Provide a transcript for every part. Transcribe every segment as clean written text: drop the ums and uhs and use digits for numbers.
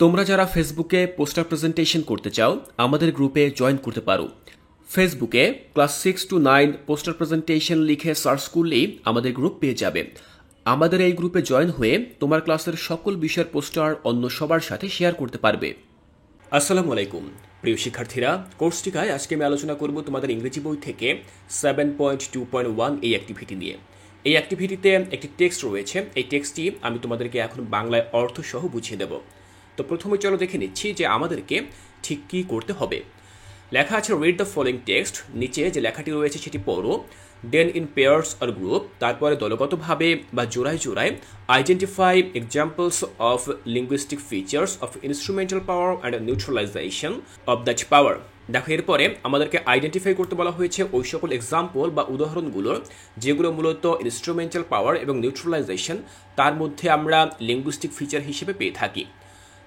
তোমরা যারা ফেসবুকে পোস্টার প্রেজেন্টেশন করতে চাও আমাদের গ্রুপে জয়েন করতে পারো। ফেসবুকে ক্লাস 6 to 9 পোস্টার প্রেজেন্টেশন লিখে সার্চ করলেই আমাদের গ্রুপ পেয়ে যাবে। আমাদের এই গ্রুপে জয়েন হয়ে তোমার ক্লাসের সকল বিষয়ের পোস্টার অন্য সবার সাথে শেয়ার করতে পারবে। আসসালামু আলাইকুম প্রিয় শিক্ষার্থীরা, কোর্সটিকায় আজকে আমি আলোচনা করব তোমাদের ইংরেজি বই থেকে 7.2.1 এই অ্যাক্টিভিটি নিয়ে। এই অ্যাক্টিভিটিতে একটি টেক্সট রয়েছে। এই টেক্সটটি আমি তোমাদেরকে এখন বাংলায় অর্থ সহ বুঝিয়ে দেব। তো প্রথমে চলো দেখে নিচ্ছি যে আমাদেরকে ঠিক কী করতে হবে। লেখা আছে রিড দ্য ফলোইং টেক্সট, নিচে যে লেখাটি রয়েছে সেটি পড়ো। দেন ইন পেয়ার্স অর গ্রুপ, তারপরে দলগতভাবে বা জোড়ায় জোড়ায় identify examples of linguistic features of instrumental power and neutralisation of that পাওয়ার। দেখো, এরপরে আমাদেরকে আইডেন্টিফাই করতে বলা হয়েছে ওই সকল এক্সাম্পল বা উদাহরণগুলোর যেগুলো মূলত ইনস্ট্রুমেন্টাল পাওয়ার এবং নিউট্রালাইজেশন তার মধ্যে আমরা লিঙ্গুইস্টিক ফিচার হিসেবে পেয়ে থাকি।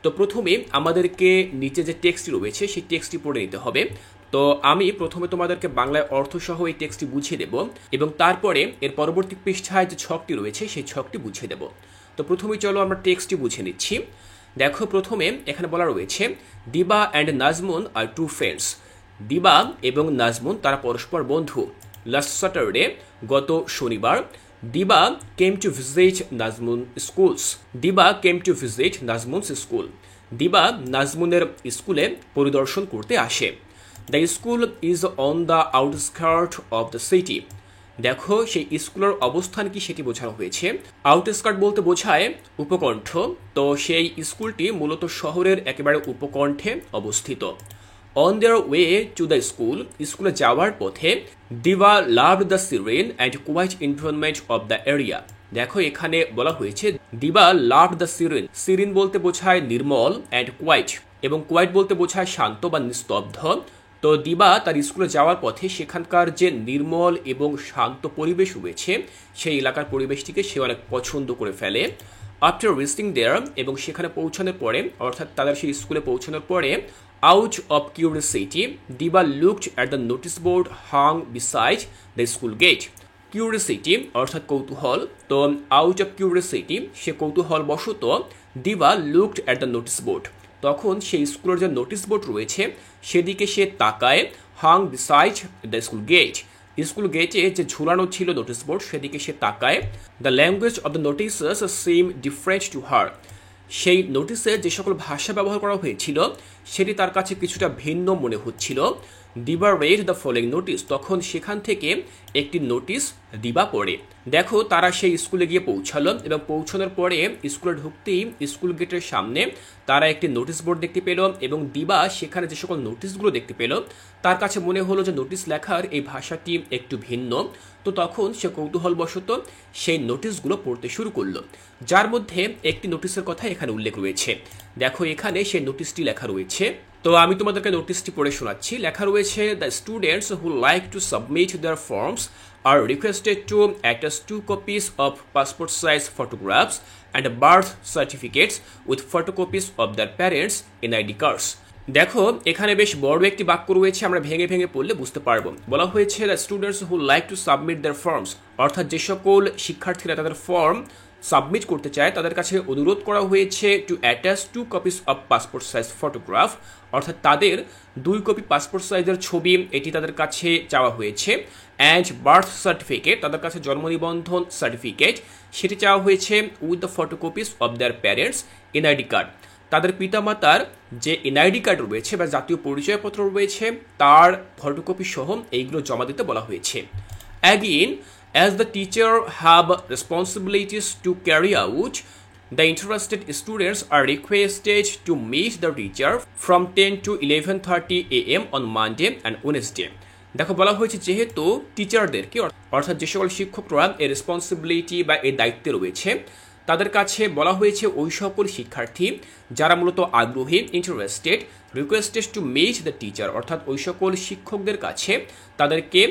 তো প্রথমে আমাদেরকে নিচে যে টেক্সটটি রয়েছে সেই টেক্সটটি পড়ে নিতে হবে। তো আমি প্রথমে তোমাদেরকে বাংলায় অর্থসহ এই টেক্সটটি বুঝিয়ে দেব এবং তারপরে এর পরবর্তী পৃষ্ঠায় যে ছকটি রয়েছে সেই ছকটি বুঝিয়ে দেব। তো প্রথমেই চলো আমরা টেক্সটটি বুঝে নিচ্ছি। দেখো, প্রথমে এখানে বলা রয়েছে Diba and Nazmun are two friends. Diba এবং নাজমুন তারা পরস্পর বন্ধু। লাস্ট স্যাটারডে, গত শনিবার, Diba came to visit Nazmun schools. Diba came to visit Nazmun's school. Diba নাজমুনের স্কুলে পরিদর্শন করতে আসে। The school is on the outskirt of the city. দেখো, সেই স্কুলের অবস্থান কি সেটি বোঝানো হয়েছে। আউটস্কার্ট বলতে বোঝায় উপকণ্ঠ। তো সেই স্কুলটি মূলত শহরের একেবারে উপকণ্ঠে অবস্থিত। On their way to the school, স্কুলে যাওয়ার পথে, Diba loved the serene and quiet environment of the area. দেখো, এখানে বলা হয়েছে দিবা লাভড দ্য সিরেন। সিরিন বলতে বোঝায় নির্মল, অ্যান্ড কোয়াইট, এবং কোয়াইট বলতে বোঝায় শান্ত বা নিস্তব্ধ। তো দিবা তার স্কুলে যাওয়ার পথে সেখানকার যে নির্মল এবং শান্ত পরিবেশ রয়েছে সেই এলাকার পরিবেশটিকে সে অনেক পছন্দ করে ফেলে। আফটার রিচিং দেয়ার, এবং সেখানে পৌঁছানোর পরে, অর্থাৎ তাদের সেই স্কুলে পৌঁছানোর পরে, out of curiosity, Diba looked at the notice board hang beside the school gate. Curiosity অর্থাৎ কৌতূহল। তো আউট অফ কিউরিওসিটি, সে কৌতূহল বশত, দিবা looked at the notice board, তখন সেই স্কুলের যে নোটিস বোর্ড রয়েছে সেদিকে সে তাকায়। Hang beside the school gate, school গেটে যে ঝুলানো ছিল নোটিস বোর্ড সেদিকে সে তাকায়। The language of the notices seem different to her, সেই নোটিসে যে সকল ভাষা ব্যবহার করা হয়েছিল সেটি তার কাছে কিছুটা ভিন্ন মনে হচ্ছিল। দিবা রেড দ্য ফলোইং নোটিস, তখন সেখান থেকে একটি নোটিস দিবা পড়ে। দেখো, তারা সেই স্কুলে গিয়ে পৌঁছালো এবং পৌঁছানোর পরে স্কুলে ঢুকতেই স্কুল গেটের সামনে তারা একটি নোটিস বোর্ড দেখতে পেল এবং দিবা সেখানে যে সকল নোটিশগুলো দেখতে পেল তার কাছে মনে হলো যে নোটিশ লেখার এই ভাষাটি একটু ভিন্ন। তো তখন সে কৌতূহলবশত সেই নোটিশগুলো পড়তে শুরু করলো, যার মধ্যে একটি নোটিশের কথা এখানে উল্লেখ রয়েছে। দেখো, এখানে সেই নোটিশটি লেখা রয়েছে। তো আমি তোমাদেরকে নোটিশটি পড়ে শোনাচ্ছি। লেখা রয়েছে, the students who like to submit their forms are requested to attach 2 copies of passport size photographs and birth certificates with photocopies of their parents' NID cards. দেখো, এখানে বেশ বড় একটি বাক্য রয়েছে, আমরা ভেঙে ভেঙে পড়লে বুঝতে পারবো। বলা হয়েছে the students who like to submit their forms, অর্থাৎ যে সকল শিক্ষার্থীরা তাদের ফর্ম সাবমিট করতে চায় তাদের কাছে অনুরোধ করা হয়েছে to attach 2 copies of passport size photograph, অর্থাৎ তাদের 2 কপি পাসপোর্ট সাইজের ছবি এটি তাদের কাছে চাওয়া হয়েছে। অ্যান্ড বার্থ সার্টিফিকেট, তাদের কাছে জন্ম নিবন্ধন সার্টিফিকেট সেটি চাওয়া হয়েছে। With the photocopies of their parents NID card, তাদের পিতামাতার যে এনআইডি কার্ড রয়েছে বা জাতীয় পরিচয়পত্র রয়েছে তার ফটোকপি সহ এইগুলো জমা দিতে বলা হয়েছে। Again, as the teacher have responsibilities to carry out, the interested students are requested to meet the teacher from 10 to 11:30 a.m. on Monday and Wednesday. দেখো, বলা হয়েছে যেহেতু টিচারদেরকে, অর্থাৎ যে সকল শিক্ষকরা এই রেসপন্সিবিলিটি বা এই দায়িত্বে রয়েছে তাদের কাছে বলা হয়েছে ওই সকল শিক্ষার্থী যারা মূলত আগ্রহী, interested, requested to meet the teacher, অর্থাৎ ওই সকল শিক্ষকদের কাছে তাদেরকে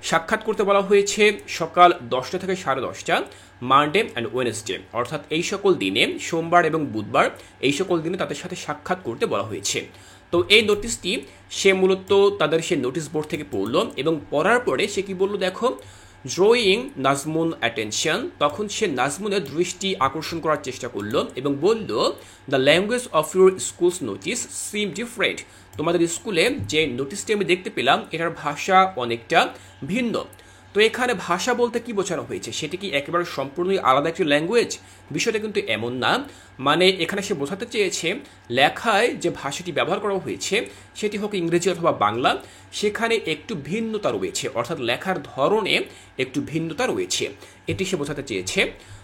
সাক্ষাৎ করতে বলা হয়েছে সকাল 10টা থেকে 10:30 মানডে অ্যান্ড ওয়েনেসডে, অর্থাৎ এই সকল দিনে, সোমবার এবং বুধবার, এই সকল দিনে তাদের সাথে সাক্ষাৎ করতে বলা হয়েছে। তো এই নোটিশটি সে মূলত তাদের সে নোটিশ বোর্ড থেকে পড়লো এবং পড়ার পরে সে কি বললো, দেখো, ড্রয়িং নাজমুন অ্যাটেনশন, তখন সে নাজমুনের দৃষ্টি আকর্ষণ করার চেষ্টা করলো এবং বলল, the language of your schools notice SIM different, তোমাদের স্কুলে যে নোটিশটি আমি দেখতে পেলাম এটার ভাষা অনেকটা ভিন্ন। তো এখানে ভাষা বলতে কি বোঝানো হয়েছে, সেটি কি একেবারে সম্পূর্ণই আলাদা একটি ল্যাঙ্গুয়েজ? বিষয়টা কিন্তু এমন না। মানে এখানে সে বোঝাতে চেয়েছে লেখায় যে ভাষাটি ব্যবহার করা হয়েছে সেটি হোক ইংরেজি অথবা বাংলা, সেখানে একটু ভিন্নতা রয়েছে, অর্থাৎ লেখার ধরনে একটু ভিন্নতা রয়েছে, এটি সে বোঝাতে চেয়েছে।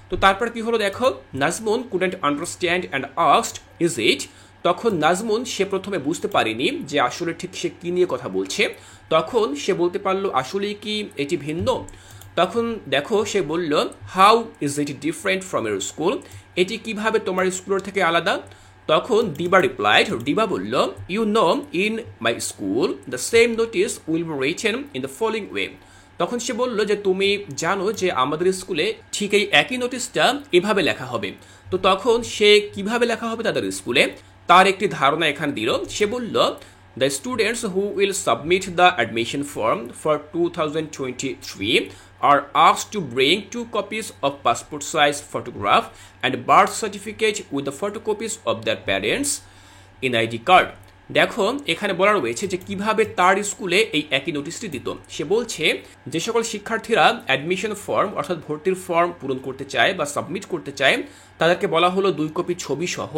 তো তারপর কি হলো দেখো, Nazmun couldn't understand and asked, is it? তখন নাজমুন সে প্রথমে বুঝতে পারেনি যে আসলে ঠিক সে কী নিয়ে কথা বলছে। তখন সে বলতে পারলো আসলেই কি এটি ভিন্ন। তখন দেখো সে বলল, how is it different from your school, এটি কিভাবে তোমার স্কুলের থেকে আলাদা? তখন দিবা রিপ্লাইড, দিবা বলল, you know in my school the same notice will be written in the following way. তখন সে বলল যে তুমি জানো যে আমাদের স্কুলে ঠিক এই একই নোটিশটা এভাবে লেখা হবে। তো তখন সে কিভাবে লেখা হবে তাদের স্কুলে তার একটি ধারণা এখানে দিল। সে বলল, the students who will submit the admission form for 2023 are asked to bring 2 copies of passport size photograph and birth certificate with the photocopies of their parents NID card. দেখো এখানে বলা রয়েছে যে কিভাবে তার স্কুলে এই একই নোটিশটি দিত। সে বলছে যে সকল শিক্ষার্থীরা অ্যাডমিশন ফর্ম অর্থাৎ ভর্তির ফর্ম পূরণ করতে চায় বা সাবমিট করতে চায় তাদেরকে বলা হলো 2 কপি ছবি সহ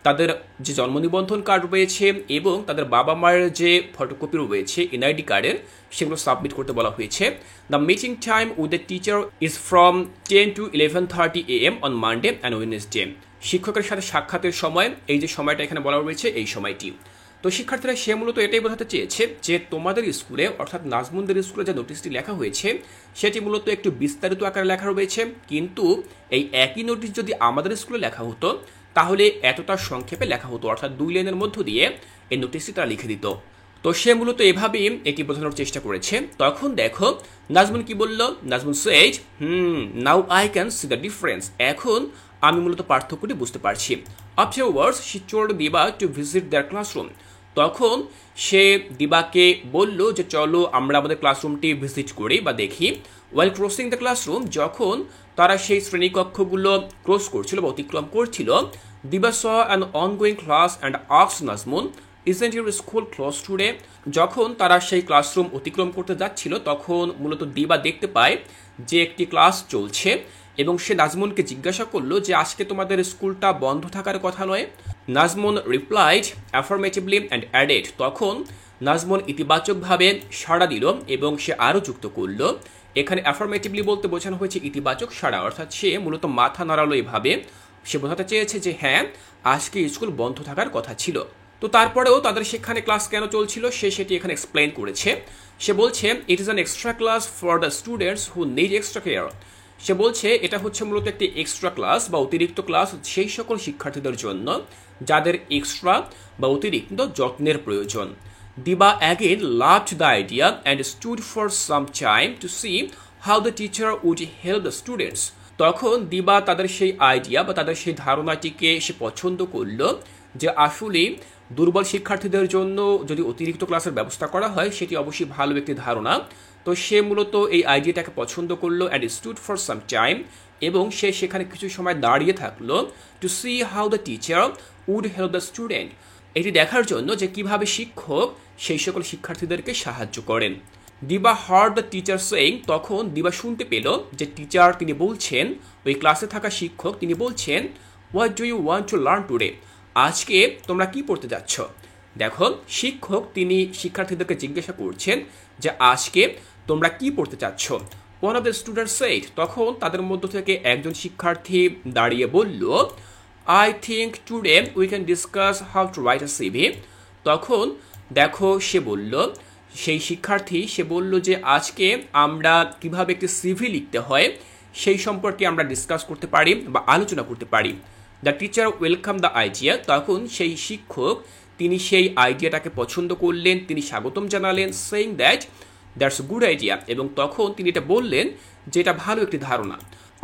তাদের যে জন্ম নিবন্ধন কার্ড রয়েছে এবং তাদের বাবা মায়ের যে ফটোকপি রয়েছে এনআইডি কার্ডের, সেগুলো সাবমিট করতে বলা হয়েছে। The meeting time with the teacher is from 10 to 11:30 AM on Monday and Wednesday. শিক্ষকের সাথে সাক্ষাতের সময়, এই যে সময়টা এখানে বলা রয়েছে এই সময়টি। তো শিক্ষার্থীরা সে মূলত এটাই বোঝাতে চেয়েছে যে তোমাদের স্কুলে অর্থাৎ নাজমুনদের স্কুলে যে নোটিশটি লেখা হয়েছে সেটি মূলত একটু বিস্তারিত আকারে লেখা রয়েছে, কিন্তু এই একই নোটিশ যদি আমাদের স্কুলে লেখা হতো তাহলে এতটা সংক্ষেপে লেখা হতো, অর্থাৎ 2 লাইনের মধ্য দিয়ে এই নোটিশটি তারা লিখে দিত। তো সে মূলত এভাবেই এটি বোঝানোর চেষ্টা করেছে। তখন দেখো নাজমুন কি বলল, Nazmun says, now I can see the difference, এখন আমি মূলত পার্থক্যটি বুঝতে পারছি। Afterwards she told Diba to visit their classroom, তখন সে দিবাকে বলল যে চলো আমরা আমাদের ক্লাসরুমটি ভিজিট করি বা দেখি। ওয়াইল ক্রসিং দ্য ক্লাসরুম, যখন তারা সেই শ্রেণীকক্ষগুলো ক্রস করছিল বা অতিক্রম করছিল, Diba saw an ongoing class and asked Nazmun, isn't your school close today? যখন তারা সেই ক্লাসরুম অতিক্রম করতে যাচ্ছিল তখন মূলত দিবা দেখতে পায় যে একটি ক্লাস চলছে এবং সে নাজমুনকে জিজ্ঞাসা করলো যে আজকে তোমাদের স্কুলটা বন্ধ থাকার কথা নয়? নাজমুন রিপ্লাইড অ্যাফার্মেটিভলি অ্যান্ড অ্যাডেড, তখন নাজমুন ইতিবাচকভাবে সাড়া দিল এবং সে আরও যুক্ত করলো, এখানে অ্যাফার্মেটিভলি বলতে বোঝানো হয়েছে ইতিবাচক সাড়া, অর্থাৎ সে মূলত মাথা নাড়ালো এভাবে, সে বোঝাতে চেয়েছে যে হ্যাঁ আজকে স্কুল বন্ধ থাকার কথা ছিল। তো তারপরেও তাদের সেখানে ক্লাস কেন চলছিল সে সেটি এখানে এক্সপ্লেইন করেছে। সে বলছে it is an extra class for the students who need extra care, সে বলছে এটা হচ্ছে মূলত একটি এক্সট্রা ক্লাস বা অতিরিক্ত ক্লাস সেই সকল শিক্ষার্থীদের জন্য যাদের এক্সট্রা বা অতিরিক্ত যত্নের প্রয়োজন। Diba again loved the idea and stood for some time to see how the teacher would help the students, তখন দিবা তাদের সেই আইডিয়া বা তাদের সেই ধারণাটিকে সে পছন্দ করলো যে আসলে দুর্বল শিক্ষার্থীদের জন্য যদি অতিরিক্ত ক্লাসের ব্যবস্থা করা হয় সেটি অবশ্যই ভালো একটি ধারণা। তো সে মূলত এই আইডিয়াটাকে পছন্দ করলো and stood for some time, এবং সে সেখানে কিছু সময় দাঁড়িয়ে থাকলো to see how the teacher would help the student, এটি দেখার জন্য যে কিভাবে শিক্ষক সেই সকল শিক্ষার্থীদেরকে সাহায্য করেন। দিবা হার্ড দ্য টিচার সেইং, তখন দিবা শুনতে পেল যে টিচার তিনি বলছেন, ওই ক্লাসে থাকা শিক্ষক তিনি বলছেন, what do you want to learn today, আজকে তোমরা কি পড়তে যাচ্ছ? দেখো শিক্ষক তিনি শিক্ষার্থীদেরকে জিজ্ঞাসা করছেন যে আজকে তোমরা কি পড়তে চাচ্ছ। One of the students said, তখন তাদের মধ্য থেকে একজন শিক্ষার্থী দাঁড়িয়ে বলল, I think today we can discuss how to write a CV, তখন দেখো সে বলল, সেই শিক্ষার্থী সে বলল যে আজকে আমরা কিভাবে একটি সিভি লিখতে হয় সেই সম্পর্কে আমরা ডিসকাস করতে পারি বা আলোচনা করতে পারি। The teacher welcome the idea, তখন সেই শিক্ষক তিনি সেই আইডিয়াটাকে পছন্দ করলেন, তিনি স্বাগতম জানালেন, সেইং দ্যাটস গুড আইডিয়া, এবং তখন তিনি এটা বললেন যে এটা ভালো একটি ধারণা।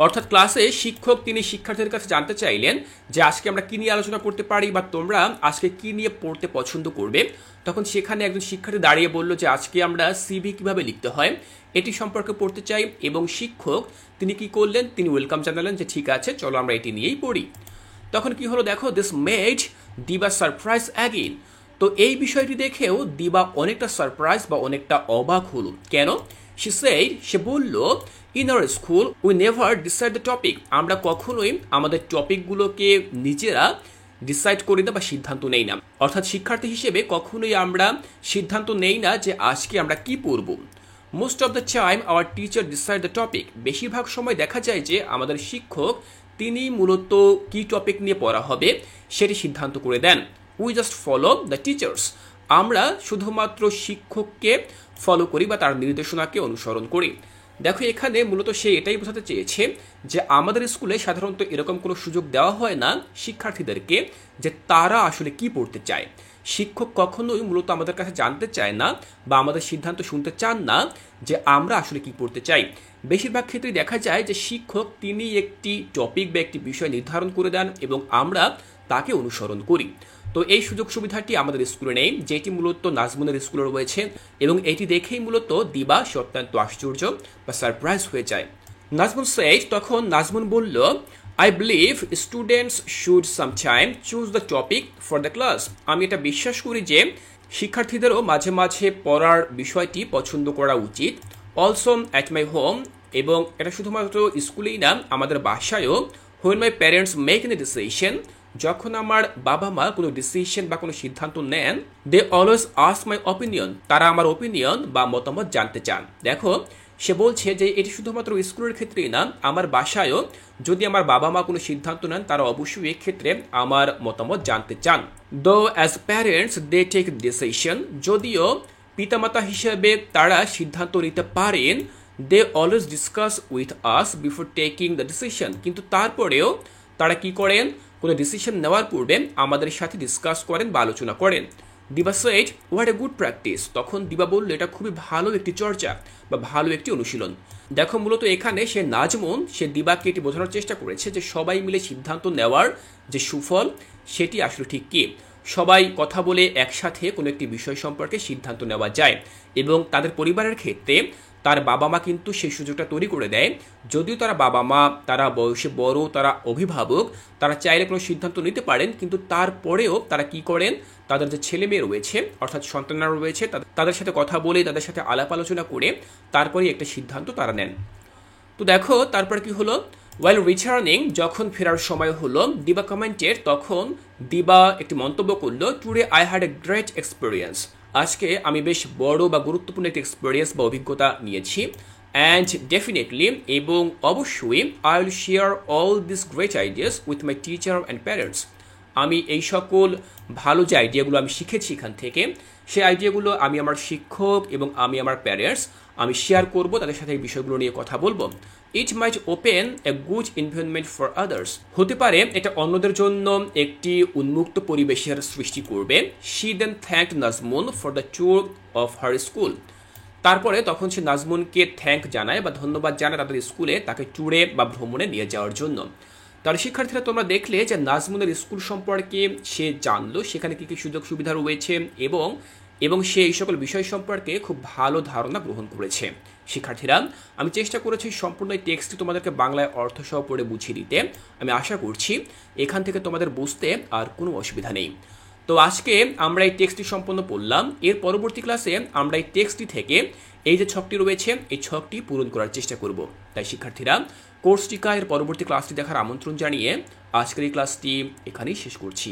অর্থাৎ ক্লাসে শিক্ষক তিনি শিক্ষার্থীদের কাছে জানতে চাইলেন যে আজকে আমরা কি নিয়ে আলোচনা করতে পারি বা তোমরা আজকে কি নিয়ে পড়তে পছন্দ করবে। তখন সেখানে একজন শিক্ষার্থী দাঁড়িয়ে বলল যে আজকে আমরা সিভি কিভাবে লিখতে হয় এটি সম্পর্কে পড়তে চাই, এবং শিক্ষক তিনি কি করলেন, তিনি ওয়েলকাম জানালেন যে ঠিক আছে চলো আমরা এটি নিয়েই পড়ি। তখন কি হলো দেখো, দিস মেড দিবা সারপ্রাইজ অ্যাগেইন। তো এই বিষয়টি দেখেও দিবা অনেকটা সারপ্রাইজ বা অনেকটা অবাক হলো। কেন? সে বলল, in our school we never decide the topic. আমরা কখনোই আমাদের টপিকগুলোকে নিজেরা ডিসাইড করি না বা সিদ্ধান্ত নেই না। অর্থাৎ শিক্ষার্থী হিসেবে কখনোই আমরা সিদ্ধান্ত নেই না যে আজকে আমরা কি পড়ব। Most of the time our teacher decide the topic. বেশিরভাগ সময় দেখা যায় যে আমাদের শিক্ষক তিনি মূলত কি টপিক নিয়ে পড়া হবে সেটি সিদ্ধান্ত করে দেন। We just follow the teachers. আমরা শুধুমাত্র শিক্ষককে ফলো করি বা তার নির্দেশনাকে অনুসরণ করি। দেখো এখানে মূলত সে এটাই বোঝাতে চেয়েছে যে আমাদের স্কুলে সাধারণত এরকম কোনো সুযোগ দেওয়া হয় না শিক্ষার্থীদেরকে যে তারা আসলে কি পড়তে চায়। শিক্ষক কখনোই মূলত আমাদের কাছে জানতে চায় না বা আমাদের সিদ্ধান্ত শুনতে চান না যে আমরা আসলে কি পড়তে চাই। বেশিরভাগ ক্ষেত্রে দেখা যায় যে শিক্ষক তিনি একটি টপিক বা একটি বিষয় নির্ধারণ করে দেন এবং আমরা তাকে অনুসরণ করি। তো এই সুযোগ সুবিধাটি আমাদের স্কুলে নেই, যেটি মূলত নাজমুনের স্কুলে রয়েছে, এবং এটি দেখেই মূলত দিবা অত্যন্ত আশ্চর্য বা সারপ্রাইজ হয়ে যায়। নাজমুন সেড, তখন নাজমুন বলল, I believe students should sometime choose the topic for the class. আমি এটা বিশ্বাস করি যে শিক্ষার্থীদেরও মাঝে মাঝে পড়ার বিষয়টি পছন্দ করা উচিত। অলসো অ্যাট মাই হোম, এবং এটা শুধুমাত্র স্কুলেই না, আমাদের বাসায়ও, when my parents make any decision, যখন আমার বাবা মা কোনো ডিসিশন বা কোনো সিদ্ধান্ত নেন, they always ask my opinion. তারা আমার অপিনিয়ন বা মতামত জানতে চান। দেখো সে বলছে যে এটি শুধুমাত্র স্কুলের ক্ষেত্রেই না, আমার বাসায়ও যদি আমার বাবা মা কোনো সিদ্ধান্ত নেন তারা অবশ্যই এক্ষেত্রে আমার মতামত জানতে চান। Though as parents they take decision, যদিও পিতামাতা হিসেবে তারা সিদ্ধান্ত নিতে পারেন, they always discuss with us before taking the decision, কিন্তু তারপরেও তারা কি করেন, কোনো ডিসিশন নেওয়ার পূর্বে আমাদের সাথে ডিসকাস করেন বা আলোচনা করেন। Diba said, what a good practice. তখন দিবা বলল এটা খুবই ভালো একটি চর্চা বা ভালো একটি অনুশীলন। দেখো মূলত এখানে সে নাজমুন সে দিবাকে এটি বোঝানোর চেষ্টা করেছে যে সবাই মিলে সিদ্ধান্ত নেওয়ার যে সুফল সেটি আসলে ঠিক কি। সবাই কথা বলে একসাথে কোনো একটি বিষয় সম্পর্কে সিদ্ধান্ত নেওয়া যায়, এবং তাদের পরিবারের ক্ষেত্রে তার বাবা মা কিন্তু সেই সুযোগটা তৈরি করে দেয়। যদিও তারা বাবা মা, তারা বয়সে বড়, তারা অভিভাবক, তারা চাইলে কোনো সিদ্ধান্ত নিতে পারেন, কিন্তু তারপরেও তারা কি করেন, তাদের যে ছেলে মেয়ে রয়েছে অর্থাৎ সন্তানরা রয়েছে তাদের সাথে কথা বলে, তাদের সাথে আলাপ আলোচনা করে তারপরে একটা সিদ্ধান্ত তারা নেন। তো দেখো তারপর কি হলো, ওয়াইল রিটার্নিং, যখন ফেরার সময় হলো, দিবা কমেন্টেড, তখন দিবা একটি মন্তব্য করলো, today I had a great experience. আজকে আমি বেশ বড় বা গুরুত্বপূর্ণ একটি এক্সপিরিয়েন্স বা অভিজ্ঞতা নিয়েছি। অ্যান্ড ডেফিনেটলি, এবং অবশ্যই, I will share all this great ideas with my teacher and parents. আমি এই সকল ভালো যে আইডিয়াগুলো আমি শিখেছি এখান থেকে, সেই আইডিয়াগুলো আমি আমার শিক্ষক এবং আমি আমার প্যারেন্টস আমি শেয়ার করব, তাদের সাথে এই বিষয়গুলো নিয়ে কথা বলবো। It might open a good environment for others. হতে পারে এটা অন্যদের জন্য একটি উন্মুক্ত পরিবেশের সৃষ্টি করবে। She then thanked Nazmun for the tour of her school. তারপরে তখন সে নাজমুনকে থ্যাঙ্ক জানায় বা ধন্যবাদ জানায় তাদের স্কুলে তাকে ট্যুরে বা ভ্রমণে নিয়ে যাওয়ার জন্য। তাহলে শিক্ষার্থীরা তোমরা দেখলে যে নাজমুনের স্কুল সম্পর্কে সে জানলো, সেখানে কী কী সুযোগ সুবিধা রয়েছে, এবং সে এই সকল বিষয় সম্পর্কে খুব ভালো ধারণা গ্রহণ করেছে। শিক্ষার্থীরা আমি চেষ্টা করেছি সম্পূর্ণ এই টেক্সটটি তোমাদেরকে বাংলায় অর্থসহ পড়ে বুঝিয়ে দিতে। আমি আশা করছি এখান থেকে তোমাদের বুঝতে আর কোনো অসুবিধা নেই। তো আজকে আমরা এই টেক্সটটি সম্পূর্ণ পড়লাম। এর পরবর্তী ক্লাসে আমরা এই টেক্সটটি থেকে এই যে ছকটি রয়েছে এই ছকটি পূরণ করার চেষ্টা করব। তাই শিক্ষার্থীরা কোর্সটিকা এর পরবর্তী ক্লাসটি দেখার আমন্ত্রণ জানিয়ে আজকের এই ক্লাসটি এখানেই শেষ করছি।